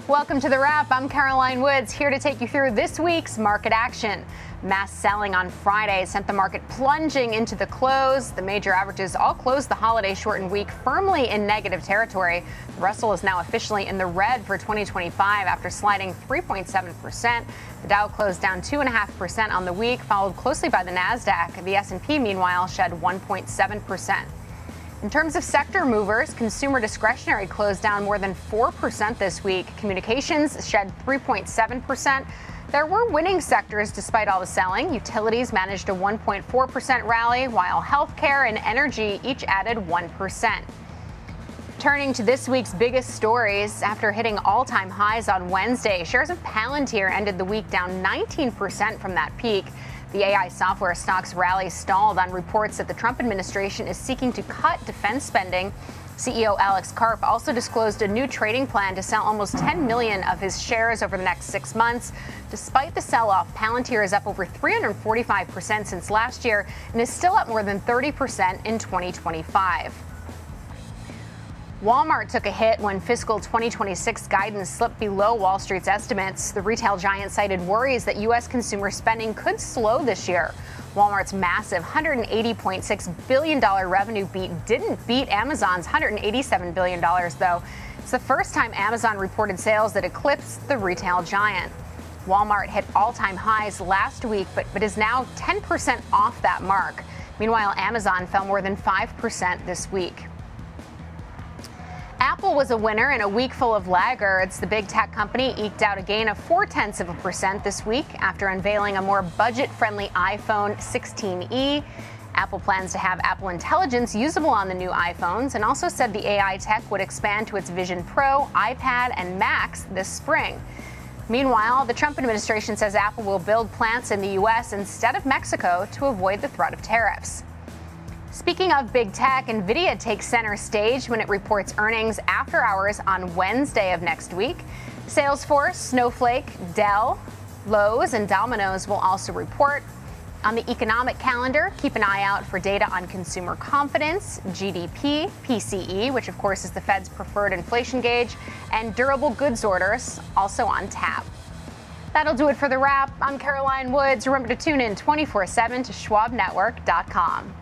Welcome to The Wrap. I'm Caroline Woods, here to take you through this week's market action. Mass selling on Friday sent the market plunging into the close. The major averages all closed the holiday-shortened week firmly in negative territory. The Russell is now officially in the red for 2025 after sliding 3.7%. The Dow closed down 2.5% on the week, followed closely by the Nasdaq. The S&P, meanwhile, shed 1.7%. In terms of sector movers, consumer discretionary closed down more than 4% this week. Communications shed 3.7%. There were winning sectors despite all the selling. Utilities managed a 1.4% rally, while healthcare and energy each added 1%. Turning to this week's biggest stories, after hitting all-time highs on Wednesday, shares of Palantir ended the week down 19% from that peak. The AI software stock's rally stalled on reports that the Trump administration is seeking to cut defense spending. CEO Alex Karp also disclosed a new trading plan to sell almost 10 million of his shares over the next 6 months. Despite the sell-off, Palantir is up over 345% since last year and is still up more than 30% in 2025. Walmart took a hit when fiscal 2026 guidance slipped below Wall Street's estimates. The retail giant cited worries that U.S. consumer spending could slow this year. Walmart's massive $180.6 billion revenue beat didn't beat Amazon's $187 billion, though. It's the first time Amazon reported sales that eclipsed the retail giant. Walmart hit all-time highs last week, but is now 10% off that mark. Meanwhile, Amazon fell more than 5% this week. Apple was a winner in a week full of laggards. The big tech company eked out a gain of 0.4% this week after unveiling a more budget-friendly iPhone 16e. Apple plans to have Apple Intelligence usable on the new iPhones and also said the AI tech would expand to its Vision Pro, iPad, and Macs this spring. Meanwhile, the Trump administration says Apple will build plants in the U.S. instead of Mexico to avoid the threat of tariffs. Speaking of big tech, NVIDIA takes center stage when it reports earnings after hours on Wednesday of next week. Salesforce, Snowflake, Dell, Lowe's, and Domino's will also report. On the economic calendar, keep an eye out for data on consumer confidence, GDP, PCE, which of course is the Fed's preferred inflation gauge, and durable goods orders, also on tap. That'll do it for The Wrap. I'm Caroline Woods. Remember to tune in 24/7 to schwabnetwork.com.